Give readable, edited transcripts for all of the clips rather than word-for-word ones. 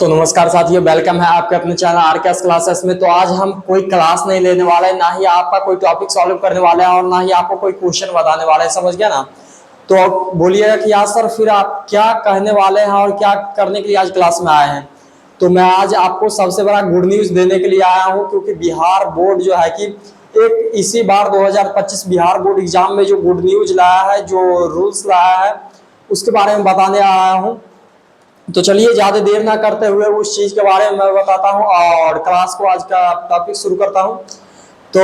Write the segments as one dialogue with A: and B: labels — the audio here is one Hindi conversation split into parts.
A: तो नमस्कार साथियों, वेलकम है आपके अपने चैनल आरकेएस क्लासेस में। तो आज हम कोई क्लास नहीं लेने वाले, ना ही आपका कोई टॉपिक सॉल्व करने वाले हैं और ना ही आपको कोई क्वेश्चन बताने वाले हैं, समझ गया ना। तो बोलिएगा कि यार सर फिर आप क्या कहने वाले हैं और क्या करने के लिए आज क्लास में आए हैं। तो मैं आज आपको सबसे बड़ा गुड न्यूज देने के लिए आया हूँ, क्योंकि बिहार बोर्ड जो है कि एक इसी बार 2025 बिहार बोर्ड एग्जाम में जो गुड न्यूज लाया है, जो रूल्स लाया है, उसके बारे में बताने आया हूँ। तो चलिए ज़्यादा देर ना करते हुए उस चीज़ के बारे में मैं बताता हूँ और क्लास को आज का टॉपिक शुरू करता हूँ। तो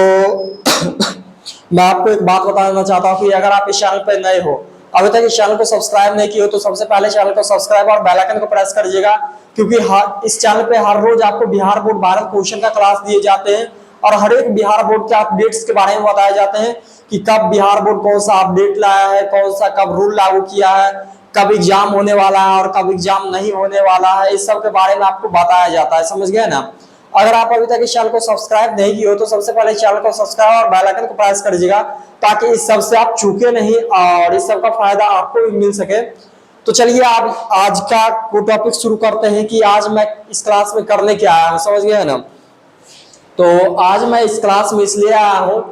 A: मैं आपको एक बात बताना चाहता हूँ कि अगर आप इस चैनल पर नए हो, अभी तक इस चैनल को सब्सक्राइब नहीं किए हो, तो सबसे पहले चैनल को सब्सक्राइब और बेल आइकन को प्रेस कर दीजिएगा, क्योंकि इस चैनल पे हर रोज आपको बिहार बोर्ड 12 क्वेश्चन का क्लास दिए जाते हैं और हर एक बिहार बोर्ड के अपडेट्स के बारे में बताए जाते हैं कि कब बिहार बोर्ड कौन सा अपडेट लाया है, कौन सा कब रूल लागू किया है, कब एग्जाम होने वाला है और कब एग्जाम नहीं होने वाला है। इस सब के बारे में आपको बताया जाता है, समझ गए ना। अगर आप अभी तक इस चैनल को सब्सक्राइब नहीं किए हो तो सबसे पहले चैनल को सब्सक्राइब और बेल आइकन को प्रेस कर दीजिएगा, ताकि इस सब से आप चूके नहीं और इस सब का फायदा आपको भी मिल सके। तो चलिए आप आज का वो टॉपिक शुरू करते हैं कि आज मैं इस क्लास में करने क्या आया हूँ, समझ गए ना। तो आज मैं इस क्लास में इसलिए आया हूँ,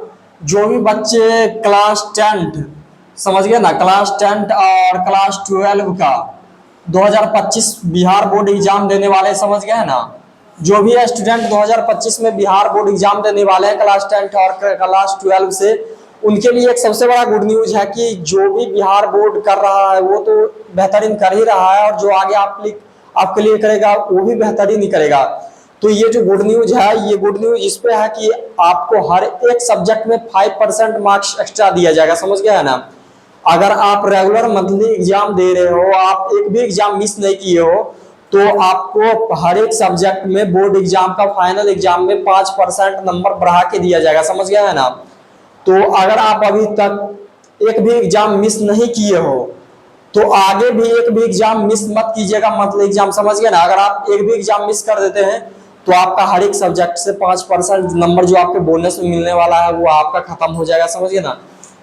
A: जो भी बच्चे क्लास 10 समझ गए ना, क्लास 10 और क्लास 12 का 2025 बिहार बोर्ड एग्जाम देने वाले, समझ गए ना। जो भी स्टूडेंट 2025 में बिहार बोर्ड एग्जाम देने वाले हैं क्लास 10 और क्लास 12 से, उनके लिए एक सबसे बड़ा गुड न्यूज है कि जो भी बिहार बोर्ड कर रहा है वो तो बेहतरीन कर ही रहा है, और जो आगे आपके लिए करेगा वो भी बेहतरीन ही करेगा। तो ये जो गुड न्यूज है, ये गुड न्यूज इस पे है कि आपको हर एक सब्जेक्ट में 5% मार्क्स एक्स्ट्रा दिया जाएगा, समझ गया है ना। अगर आप रेगुलर मंथली एग्जाम दे रहे हो, आप एक भी एग्जाम मिस नहीं किए हो, तो आपको हर एक सब्जेक्ट में बोर्ड एग्जाम का फाइनल एग्जाम में 5% नंबर बढ़ा के दिया जाएगा, समझ गया है ना। तो अगर आप अभी तक एक भी एग्जाम मिस नहीं किए हो तो आगे भी एक भी एग्जाम मिस मत कीजिएगा, मंथली एग्जाम, समझ गए ना। अगर आप एक भी एग्जाम मिस कर देते हैं तो आपका हर एक सब्जेक्ट से 5% नंबर जो आपके बोनस में मिलने वाला है वो आपका खत्म हो जाएगा, समझ गए ना।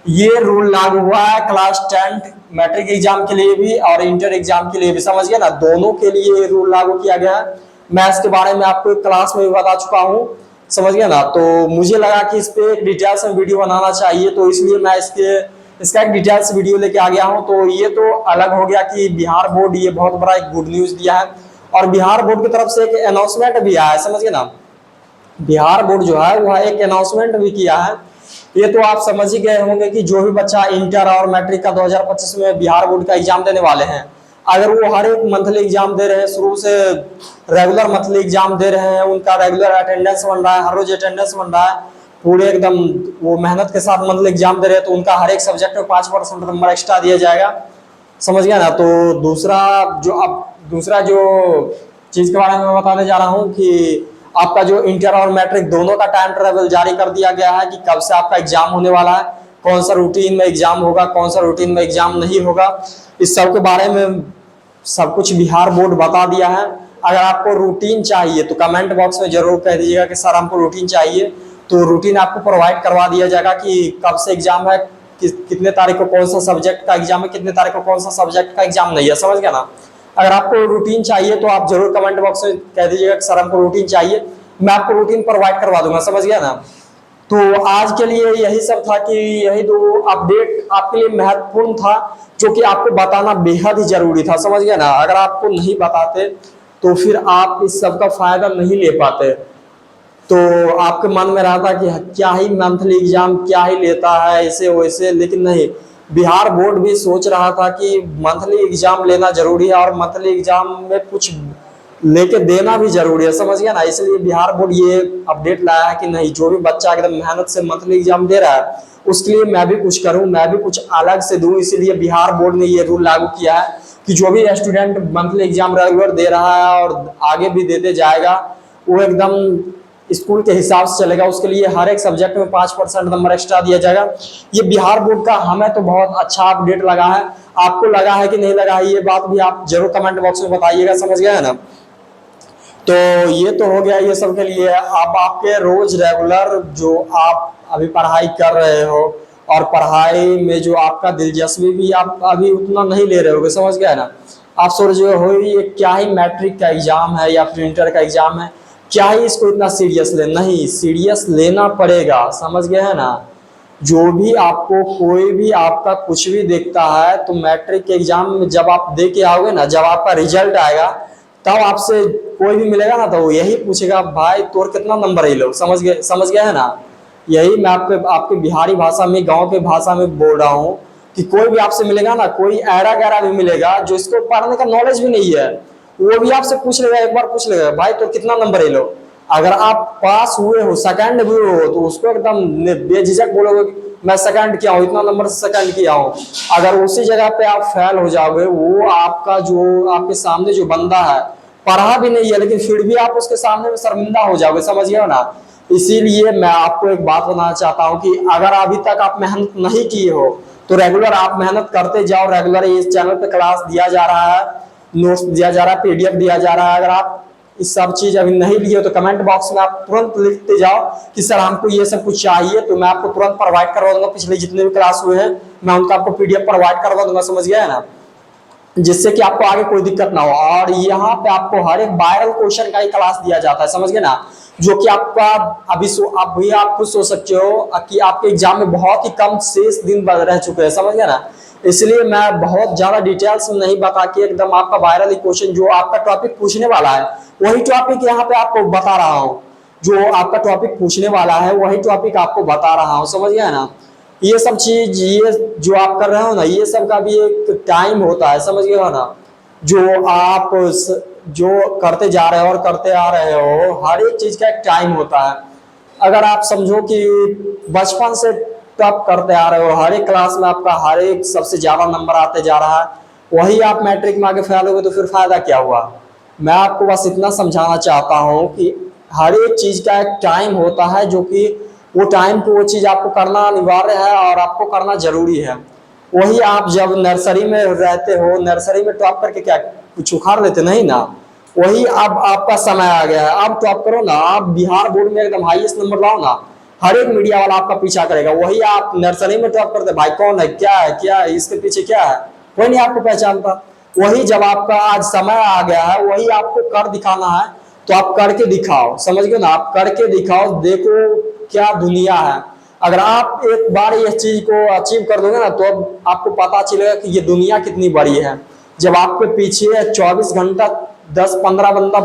A: ये रूल लागू हुआ है क्लास 10 मैट्रिक एग्जाम के लिए भी और इंटर एग्जाम के लिए भी, समझ गए ना। दोनों के लिए ये रूल लागू किया गया है। मैं इसके बारे में आपको एक क्लास में भी बता चुका हूँ, समझ गया ना। तो मुझे लगा कि इस पे एक डिटेल्स में वीडियो बनाना चाहिए, तो इसलिए मैं इसका एक डिटेल्स वीडियो लेके आ गया हूँ। तो ये तो अलग हो गया कि बिहार बोर्ड ये बहुत बड़ा एक गुड न्यूज दिया है, और बिहार बोर्ड की तरफ से एक अनाउंसमेंट भी आया है, समझ गए ना। बिहार बोर्ड जो है वह एक अनाउंसमेंट भी किया है। ये तो आप समझ ही गए होंगे कि जो भी बच्चा इंटर और मैट्रिक का 2025 में बिहार बोर्ड का एग्जाम देने वाले हैं, अगर वो हर एक मंथली एग्जाम दे रहे हैं, शुरू से रेगुलर मंथली एग्जाम दे रहे हैं, उनका रेगुलर अटेंडेंस बन रहा है, हर रोज अटेंडेंस बन रहा है, पूरे एकदम वो मेहनत के साथ मंथली एग्जाम दे रहे हैं, तो उनका हर एक सब्जेक्ट में 5% नंबर एक्स्ट्रा दिया जाएगा, समझ गया ना। तो दूसरा जो चीज के बारे में बताने जा रहा हूँ कि आपका जो इंटर और मैट्रिक दोनों का टाइम टेबल जारी कर दिया गया है कि कब से आपका एग्जाम होने वाला है, कौन सा रूटीन में एग्जाम होगा, कौन सा रूटीन में एग्जाम नहीं होगा। इस सब के बारे में सब कुछ बिहार बोर्ड बता दिया है। अगर आपको रूटीन चाहिए तो कमेंट बॉक्स में जरूर कह दीजिएगा कि सर हमको रूटीन चाहिए, तो रूटीन आपको प्रोवाइड करवा दिया जाएगा कि कब से एग्जाम है, कितने तारीख को कौन सा सब्जेक्ट का एग्जाम है, कितने तारीख को कौन सा सब्जेक्ट का एग्जाम नहीं है, समझ गया ना। अगर आपको रूटीन चाहिए तो आप जरूर कमेंट बॉक्स में कह दीजिएगा कि सर हमको रूटीन चाहिए, मैं आपको रूटीन प्रोवाइड करवा दूंगा, समझ गया ना। तो आज के लिए यही सब था कि यही दो अपडेट आपके लिए महत्वपूर्ण था, जो कि आपको बताना बेहद ही जरूरी था, समझ गया ना। अगर आपको नहीं बताते तो फिर आप इस सब का फायदा नहीं ले पाते, तो आपके मन में रहता कि क्या ही मंथली एग्जाम क्या ही लेता है ऐसे वैसे, लेकिन नहीं, बिहार बोर्ड भी सोच रहा था कि मंथली एग्जाम लेना जरूरी है और मंथली एग्जाम में कुछ लेके देना भी जरूरी है, समझ गया ना। इसलिए बिहार बोर्ड ये अपडेट लाया है कि नहीं, जो भी बच्चा एकदम मेहनत से मंथली एग्जाम दे रहा है उसके लिए मैं भी कुछ करूं, मैं भी कुछ अलग से दूं। इसीलिए बिहार बोर्ड ने ये रूल लागू किया है कि जो भी स्टूडेंट मंथली एग्जाम रेगुलर दे रहा है और आगे भी देते जाएगा, वो एकदम स्कूल के हिसाब से चलेगा। उसके लिए हर एक सब्जेक्ट में 5% नंबर एक्स्ट्रा दिया जाएगा। ये बिहार बोर्ड का हमें तो बहुत अच्छा अपडेट लगा है। आपको लगा है कि नहीं लगा है, ये बात भी आप जरूर कमेंट बॉक्स में बताइएगा, समझ गया है ना। तो ये तो हो गया ये सब के लिए। अब आपके रोज रेगुलर जो आप अभी पढ़ाई कर रहे हो और पढ़ाई में जो आपका दिलचस्पी भी आप अभी उतना नहीं ले रहे होगे, समझ गया ना। आप सोच रहे हो ये क्या ही मैट्रिक का एग्जाम है या फिर इंटर का एग्जाम है, क्या ही इसको इतना सीरियस ले, नहीं सीरियस लेना पड़ेगा, समझ गए है ना। जो भी आपको कोई भी आपका कुछ भी देखता है तो मैट्रिक के एग्जाम में जब आप दे के आओगे ना, जब आपका रिजल्ट आएगा तब आपसे कोई भी मिलेगा ना तो वो यही पूछेगा भाई तोर कितना नंबर है, लो समझ गए है ना। यही मैं आपके बिहारी भाषा में, गांव के भाषा में बोल रहा हूँ कि कोई भी आपसे मिलेगा ना, कोई ऐरा गैरा भी मिलेगा जो इसको पढ़ने का नॉलेज भी नहीं है, वो भी आपसे पूछ लेगा, एक बार पूछ लेगा भाई तो कितना नंबर है, लो। अगर आप पास हुए हो, सेकंड भी हो, तो उसको एकदम बेझिझक बोलोगे मैं सेकंड किया हूँ, इतना नंबर से सेकंड किया हूँ। अगर उसी जगह पे आप फेल हो जाओगे, वो आपका जो आपके सामने जो बंदा है, पढ़ा भी नहीं है लेकिन फिर भी आप उसके सामने में शर्मिंदा हो जाओगे, समझ गए हो ना। इसीलिए मैं आपको एक बात बताना चाहता हूँ कि अगर अभी तक आप मेहनत नहीं किए हो तो रेगुलर आप मेहनत करते जाओ। रेगुलर इस चैनल पे क्लास दिया जा रहा है, नोट्स दिया जा रहा है, पीडीएफ दिया जा रहा है। अगर आप इस सब चीज अभी नहीं लिए हो तो कमेंट बॉक्स में आप तुरंत लिखते जाओ कि सर हमको ये सब कुछ चाहिए, तो मैं आपको तुरंत प्रोवाइड करवा दूंगा। पिछले जितने भी क्लास हुए हैं मैं उनका आपको पीडीएफ प्रोवाइड करवा दूंगा, समझ गया है ना, जिससे कि आपको आगे कोई दिक्कत ना हो। और यहाँ पे आपको हर एक वायरल क्वेश्चन का ही क्लास दिया जाता है, समझ गए ना, जो कि आपका अभी आप खुद सोच सकते हो कि आपके एग्जाम में बहुत ही कम शेष दिन रह चुके हैं, समझ गए ना। इसलिए मैं बहुत ज्यादा डिटेल्स में नहीं बता के एकदम आपका वायरल क्वेश्चन जो आपका टॉपिक पूछने वाला है वही टॉपिक यहाँ पे आपको बता रहा हूँ। जो आपका टॉपिक पूछने वाला है वही टॉपिक आपको बता रहा हूँ, समझ गए ना। ये सब चीज, ये जो आप कर रहे हो ना, ये सब का भी एक टाइम होता है, समझ गए हो ना। जो आप जो करते जा रहे हो और करते आ रहे हो, हर एक चीज का एक टाइम होता है। अगर आप समझो कि बचपन से टॉप करते आ रहे हो, हर एक क्लास में आपका हर एक सबसे ज्यादा नंबर आते जा रहा है, वही आप मैट्रिक में आगे फेल हो गए तो फिर फायदा क्या हुआ। मैं आपको बस इतना समझाना चाहता हूँ कि हर एक चीज का एक टाइम होता है, जो कि वो टाइम पे वो चीज आपको करना अनिवार्य है और आपको करना जरूरी है। वही आप जब नर्सरी में रहते हो, नर्सरी में टॉप करके क्या कुछ उखाड़ लेते नहीं ना, वही अब आपका समय आ गया है, अब टॉप करो ना। आप बिहार बोर्ड में एकदम हाईएस्ट नंबर लाओ ना, हर एक मीडिया वाला आपका पीछा करेगा। वही आप नर्सरी में टॉप करते, भाई कौन है, क्या है, इसके पीछे क्या है, कोई नहीं आपको पहचानता। वही जब आपका आज समय आ गया है, वही आपको कर दिखाना है, तो आप करके दिखाओ, समझ गए ना। आप करके दिखाओ, देखो क्या दुनिया है। अगर आप एक बार ये चीज को अचीव कर दोगे ना, तो अब आपको पता चलेगा कि ये दुनिया कितनी बड़ी है। जब आपके पीछे 24 घंटा 10-15 बंदा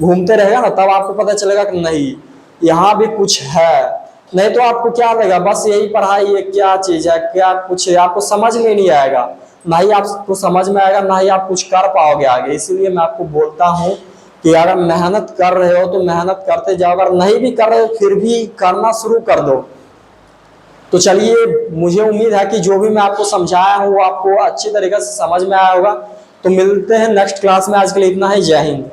A: घूमते रहेगा ना, तब आपको पता चलेगा कि नहीं यहाँ भी कुछ है। नहीं तो आपको क्या लगेगा बस यही पढ़ाई है, क्या चीज है, क्या कुछ है, आपको समझ में नहीं आएगा। ना ही आपको समझ में आएगा, ना ही आप कुछ कर पाओगे आगे। इसीलिए मैं आपको बोलता हूँ कि अगर मेहनत कर रहे हो तो मेहनत करते जाओ, अगर नहीं भी कर रहे हो फिर भी करना शुरू कर दो। तो चलिए, मुझे उम्मीद है कि जो भी मैं आपको समझाया हूँ वो आपको अच्छी तरीके से समझ में आया होगा। तो मिलते हैं नेक्स्ट क्लास में, आज के लिए इतना ही, जय हिंद।